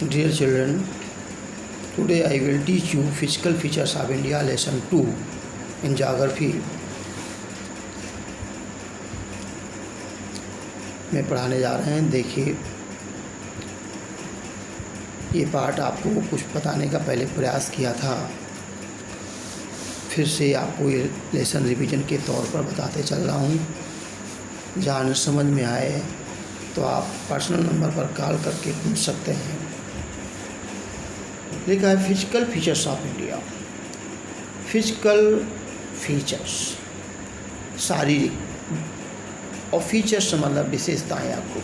Dear children, today I will teach you physical features of India lesson 2 in geography. में पढ़ाने जा रहे हैं। देखिए, ये पार्ट आपको कुछ बताने का पहले प्रयास किया था, फिर से आपको ये लेसन रिवीजन के तौर पर बताते चल रहा हूँ। जहाँ न समझ में आए तो आप पर्सनल नंबर पर कॉल करके पूछ सकते हैं। लिखा है physical features of India. Physical features शारीरिक और फीचर्स मतलब विशेषताएँ आपको।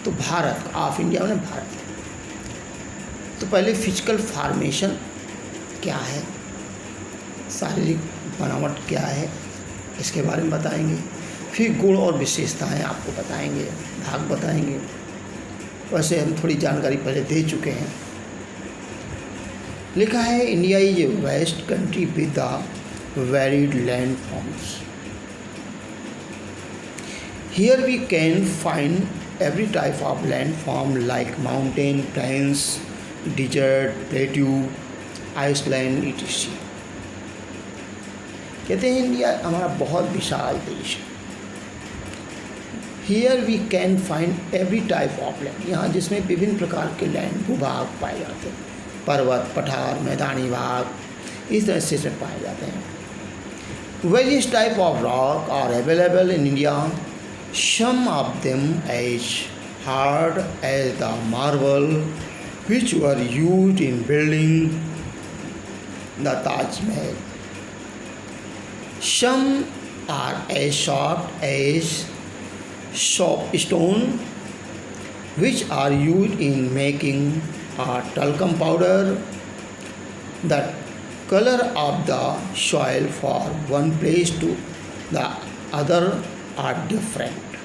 तो भारत ऑफ इंडिया में भारत, तो पहले फिजिकल फॉर्मेशन क्या है, शारीरिक बनावट क्या है, इसके बारे में बताएंगे। फिर गुण और विशेषताएं आपको बताएंगे, भाग बताएंगे। वैसे हम थोड़ी जानकारी पहले दे चुके हैं। लिखा है India is a vast country with the varied land forms. Here we can find every type of land form like mountain, plains, desert, plateau, island etc. कहते हैं इंडिया हमारा बहुत विशाल देश है। Here we can find every type of land, यहाँ जिसमें विभिन्न प्रकार के लैंड भूभाग पाए जाते हैं। पर्वत, पठार, मैदानी भाग इस तरह से पाए जाते हैं। Various type of rock are available in India, some of them as hard as the marble which were used in building the Taj Mahal. Some are as soft as soapstone, which are used in making talcum powder. The color of the soil for one place to the other are different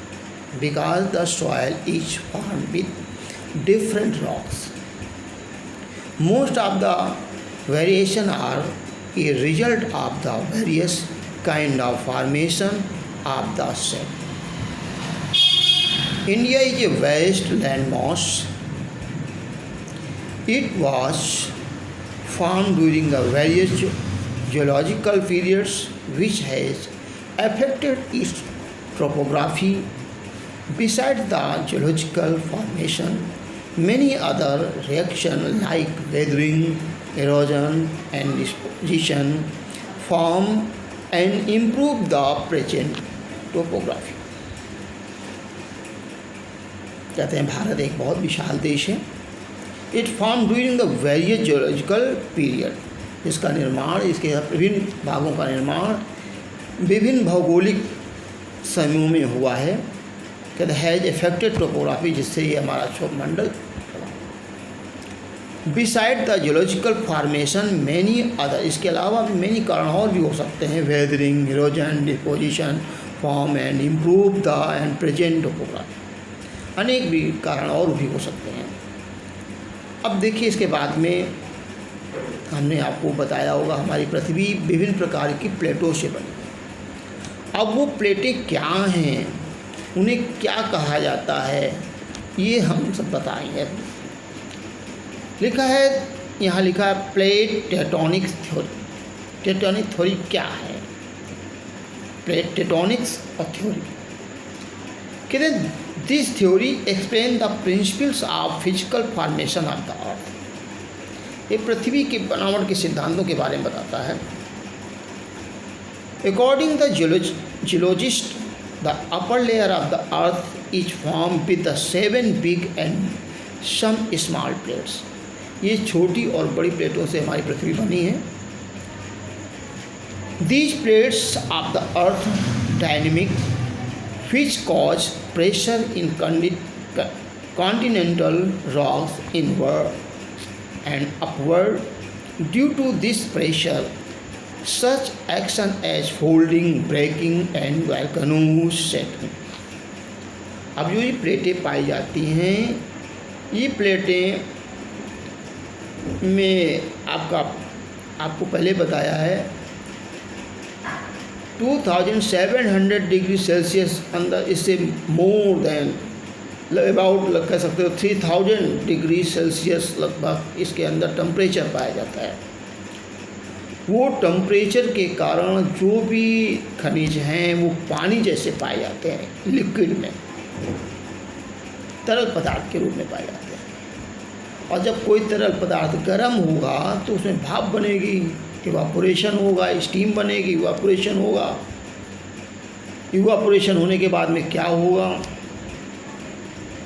because the soil is formed with different rocks. Most of the variation are a result of the various kind of formation of the same. India is a vast landmass. It was formed during the various geological periods which has affected its topography. Besides the geological formation, many other reactions like weathering, erosion and disposition form and improve the present topography. कहते हैं भारत एक बहुत विशाल देश है। It form during the various geological period, इसका निर्माण, इसके विभिन्न भागों का निर्माण विभिन्न भौगोलिक समूह में हुआ है। कहते हैज़ इफेक्टेड टोपोग्राफी, जिससे ये हमारा क्षोभमंडल। Beside the geological formation many other, इसके अलावा भी मैनी कारण और भी हो सकते हैं। Weathering, erosion, deposition, form and improve the end present topography, अनेक भी कारण और भी हो सकते हैं। अब देखिए, इसके बाद में हमने आपको बताया होगा हमारी पृथ्वी विभिन्न प्रकार की प्लेटों से बनी है। अब वो प्लेटें क्या हैं, उन्हें क्या कहा जाता है, ये हम सब बताएंगे। लिखा है, यहाँ लिखा है plate tectonics theory. Tectonic theory क्या है? प्लेट टेक्टोनिक्स और थ्योरी कहते हैं this theory explain the principles of physical formation of the earth. ये पृथ्वी की बनावट के सिद्धांतों के बारे में बताता है। According the geologist, the upper layer of the earth is formed with the 7 big and some small plates. ये छोटी और बड़ी प्लेटों से हमारी पृथ्वी बनी है। These plates of the earth dynamic which cause pressure in continental rocks inward and upward. Due to this pressure, such action as folding, breaking and volcanoes setting. अब जो ये प्लेटें पाई जाती हैं, ये प्लेटें में आपको पहले बताया है 2700 डिग्री सेल्सियस अंदर, इससे मोर देन अबाउट कह सकते हो 3000 डिग्री सेल्सियस लगभग इसके अंदर टेम्परेचर पाया जाता है। वो टेम्परेचर के कारण जो भी खनिज हैं वो पानी जैसे पाए जाते हैं, लिक्विड में, तरल पदार्थ के रूप में पाए जाते हैं। और जब कोई तरल पदार्थ गर्म होगा तो उसमें भाप बनेगी, इवापोरेशन होगा, स्टीम बनेगी, इवापोरेशन होगा। इवापोरेशन होने के बाद में क्या होगा?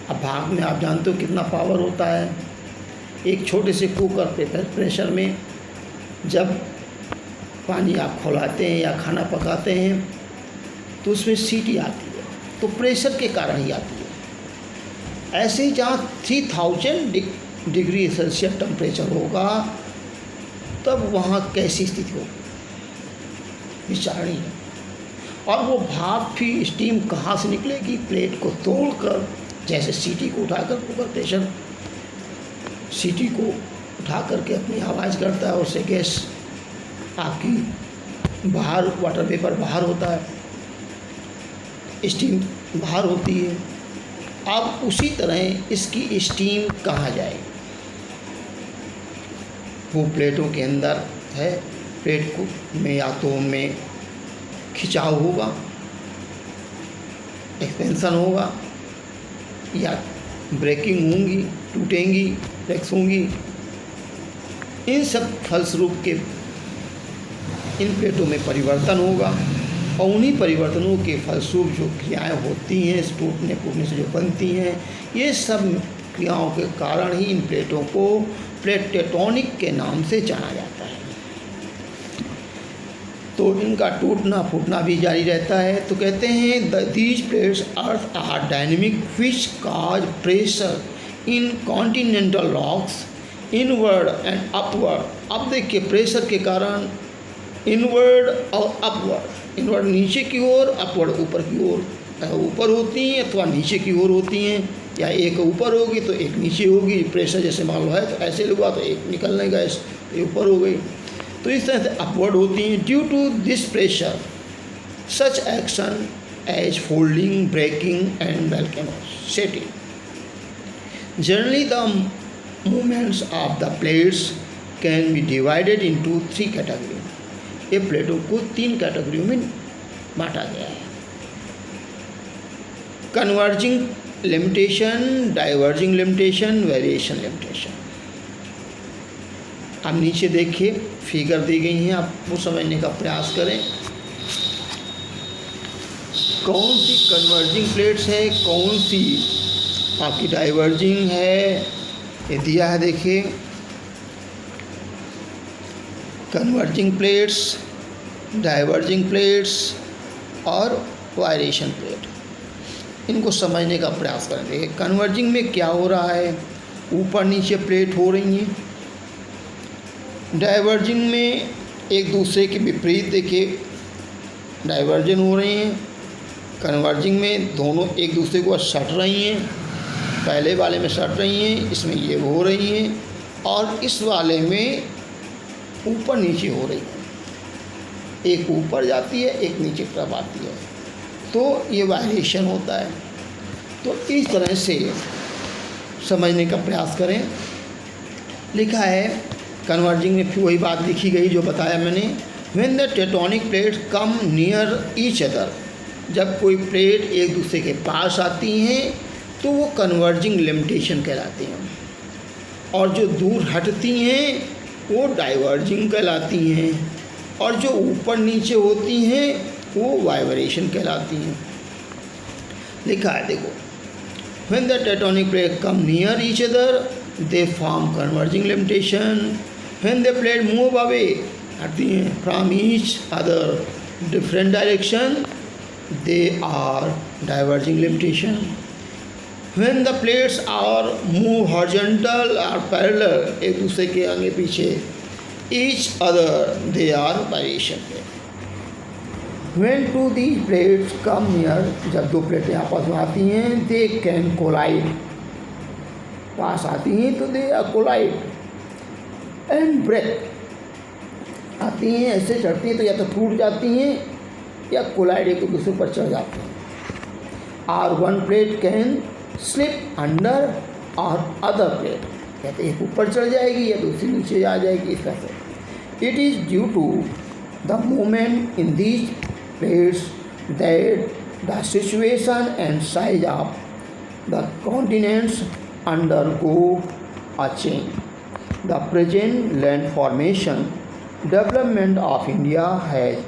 अब भाप में आप जानते हो कितना पावर होता है। एक छोटे से कुकर पे प्रेशर में जब पानी आप खौलाते हैं या खाना पकाते हैं तो उसमें सीटी आती है, तो प्रेशर के कारण ही आती है। ऐसे ही जहाँ 3000 डिग्री सेल्सियस टेम्परेचर होगा तब वहाँ कैसी स्थिति होगी, विचारणीय है। और वो भाप भी स्टीम कहाँ से निकलेगी? प्लेट को तोड़कर, जैसे सीटी को उठाकर कुकर प्रेशर सीटी को उठा करके अपनी आवाज़ करता है, उससे गैस आपकी बाहर, वाटर वेपर बाहर होता है, स्टीम बाहर होती है। अब उसी तरह इसकी स्टीम कहाँ जाएगी? वो प्लेटों के अंदर है, प्लेट को में या तो में खिंचाव होगा, एक्सपेंशन होगा, या ब्रेकिंग होंगी, टूटेंगी, ब्रेक्स होंगी। इन सब फलस्वरूप के इन प्लेटों में परिवर्तन होगा और उन्हीं परिवर्तनों के फलस्वरूप जो क्रियाएं होती हैं, इस टूटने फूटने से जो बनती हैं, ये सब क्रियाओं के कारण ही इन प्लेटों को प्लेट टेक्टोनिक के नाम से जाना जाता है। तो इनका टूटना फूटना भी जारी रहता है। तो कहते हैं these plates earth are dynamic which cause pressure in continental rocks inward and upward. अब देखिए, प्रेशर के कारण इनवर्ड और अपवर्ड, इनवर्ड नीचे की ओर, अपवर्ड ऊपर की ओर, ऊपर होती हैं अथवा नीचे की ओर होती हैं, या एक ऊपर होगी तो एक नीचे होगी। प्रेशर जैसे मालूम है तो ऐसे लगा तो एक निकलने गैस तो ऊपर हो गई, तो इस तरह से अपवर्ड होती हैं। Due to this pressure such action as folding, breaking and volcanoes setting. Generally the movements of the plates can be divided into 3 category. ये प्लेटों को 3 कैटेगरियों में बांटा गया है। Converging limitation, diverging limitation, variation limitation. अब नीचे देखिए फिगर दी गई हैं, आप वो समझने का प्रयास करें। कौन सी कन्वर्जिंग प्लेट्स है, कौन सी आपकी डाइवर्जिंग है, ये दिया है। देखिए, कन्वर्जिंग प्लेट्स, डाइवर्जिंग प्लेट्स और वायरेशन प्लेट, इनको समझने का प्रयास करें। देखिए, कन्वर्जिंग में क्या हो रहा है? ऊपर नीचे प्लेट हो रही हैं। डाइवर्जिंग में एक दूसरे के विपरीत, देखिए डाइवर्जन हो रही हैं। कन्वर्जिंग में दोनों एक दूसरे को सट रही हैं, पहले वाले में सट रही हैं, इसमें ये हो रही हैं, और इस वाले में ऊपर नीचे हो रही है। एक ऊपर जाती है, एक नीचे तरफ आती है, तो ये वायरेशन होता है। तो इस तरह से समझने का प्रयास करें। लिखा है कन्वर्जिंग में फिर वही बात लिखी गई जो बताया मैंने। When the tectonic plates come near each other, जब कोई प्लेट एक दूसरे के पास आती हैं तो वो कन्वर्जिंग लिमिटेशन कहलाती हैं, और जो दूर हटती हैं वो डाइवर्जिंग कहलाती हैं, और जो ऊपर नीचे होती हैं वो वाइब्रेशन कहलाती हैं। लिखा है देखो, when the tectonic plate come near each other they form converging limitation. When the plate move away, हटती हैं, from each other different direction, they are diverging limitation. When the plates are move horizontal और parallel, एक दूसरे के आगे पीछे, each other, they are vibration. When two the plates come near, जब दो प्लेटें आपस में आती हैं, दे कैन कोलाइड, पास आती हैं तो they are collide and break, आती हैं ऐसे चढ़ती हैं तो या तो टूट जाती हैं या कोलाइड एक दूसरे पर चढ़ जाती हैं। Or one plate can slip under or other plate, कहते हैं एक ऊपर चढ़ जाएगी या दूसरी नीचे आ जाएगी, इस तरह से। It is due to the movement in these plates that the situation and size of the continents undergo a change. The present land formation development of India has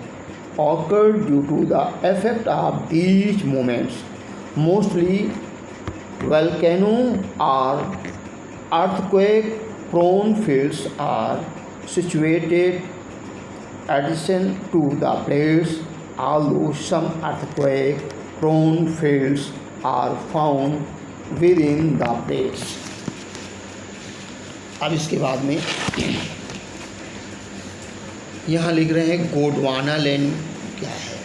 occurred due to the effect of these movements. Mostly volcano or earthquake prone fields are situated adjacent to the plates, although some earthquake prone fields are found within the plates. अब इसके बाद में यहाँ लिख रहे हैं Gondwana land क्या है।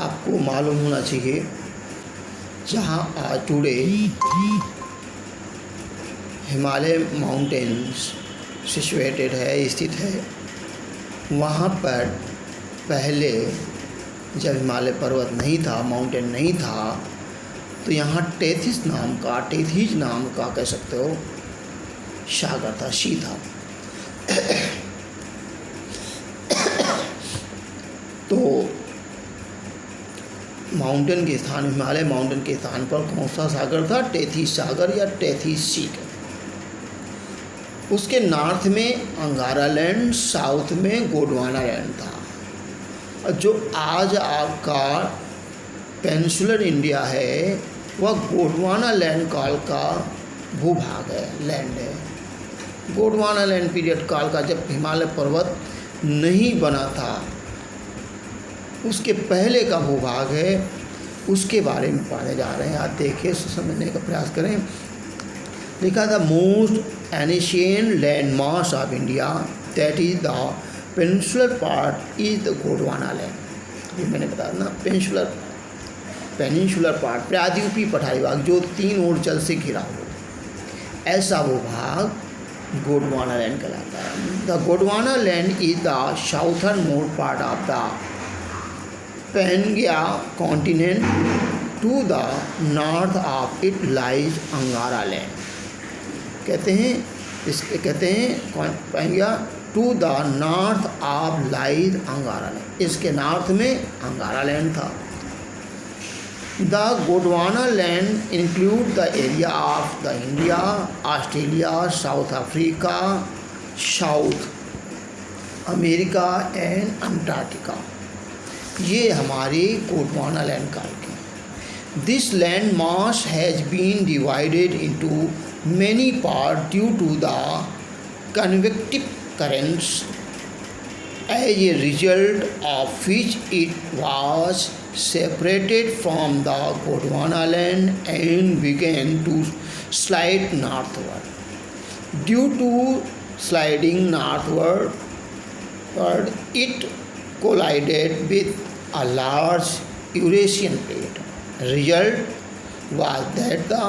आपको मालूम होना चाहिए जहाँ आज टुडे हिमालय माउंटेन्स सिचुएटेड है, स्थित है, वहाँ पर पहले जब हिमालय पर्वत नहीं था, माउंटेन नहीं था, तो यहाँ टेथिस नाम का कह सकते हो सागर था, सी था। तो माउंटेन के स्थान, हिमालय माउंटेन के स्थान पर कौन सा सागर था? टेथिस सागर या टेथिस सी। उसके नॉर्थ में अंगारा लैंड, साउथ में गोंडवाना लैंड था। जो आज आपका पेनिनसुलर इंडिया है वह गोंडवाना लैंड काल का भूभाग है, लैंड है। गोंडवाना लैंड पीरियड काल का, जब हिमालय पर्वत नहीं बना था, उसके पहले का भूभाग है, उसके बारे में पढ़ने जा रहे हैं। आप देखिए, समझने का प्रयास करें। लिखा था most ancient land mass of India that is the peninsular part is the Gondwana land. ये मैंने बताया ना, पेनिनसुलर पार्ट, प्रायद्वीपीय पठारी भाग जो 3 ओर जल से घिरा हो, ऐसा वो भाग गोंडवाना लैंड कहलाता है। The Gondwana land is the southern most part of the Pangaea continent. To the north of it lies Angara land. कहते हैं Pangaea to the north of lies Angara land, इसके नॉर्थ में अंगारा लैंड था। The Gondwana land include the area of the India, Australia, South Africa, South America and Antarctica. ये हमारे Gondwana land काल के। This land mass has been divided into many part due to the convective currents, as a result of which it was separated from the Gondwana land and began to slide northward. Due to sliding northward, it collided with a large Eurasian plate. Result was that the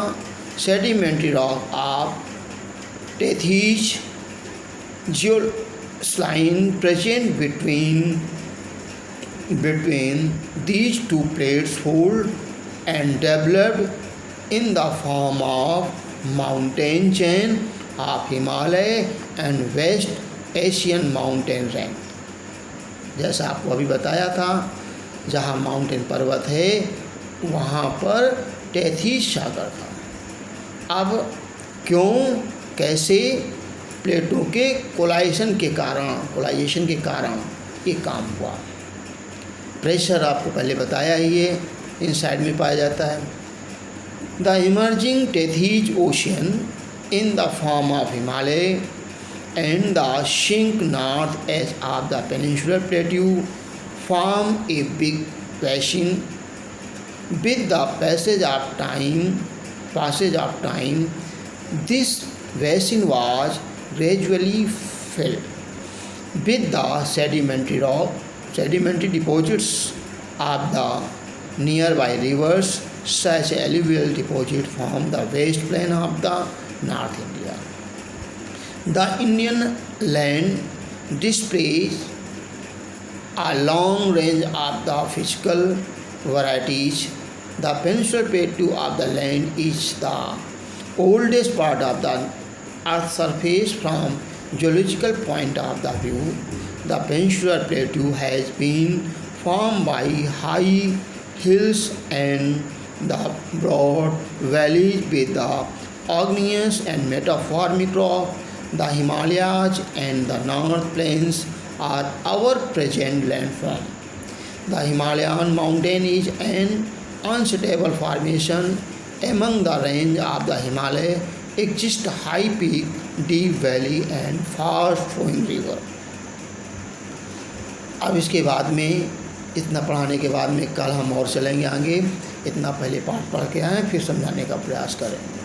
sedimentary rock of Tethys geoslime present between these two plates hold and developed in the form of mountain chain of Himalaya and West Asian mountain range। जैसा आपको अभी बताया था, जहाँ mountain पर्वत है वहाँ पर टेथिस सागर था। अब क्यों, कैसे? प्लेटों के कोलाइजेशन के कारण ये काम हुआ। प्रेशर आपको पहले बताया ही है, इन साइड में पाया जाता है। The emerging Tethys ocean in the form of Himalaya and the sink north edge of the peninsular plateau form a big basin. With the passage of time this basin was gradually filled with the sedimentary deposits of the nearby rivers. Such alluvial deposits form the west plain of the North India. The Indian land displays A long range of the physical varieties. The peninsular plateau of the land is the oldest part of the Earth's surface from geological point of the view. The peninsular plateau has been formed by high hills and the broad valleys with the igneous and metamorphic rock. The Himalayas and the North Plains are our present landform. The Himalayan mountain is an unstable formation. Among the range of the Himalaya exist high peak, deep valley and fast flowing river. अब इसके बाद में इतना पढ़ाने के बाद में कल हम और चलेंगे आगे। इतना पहले पाठ पढ़ के आएँ, फिर समझाने का प्रयास करें।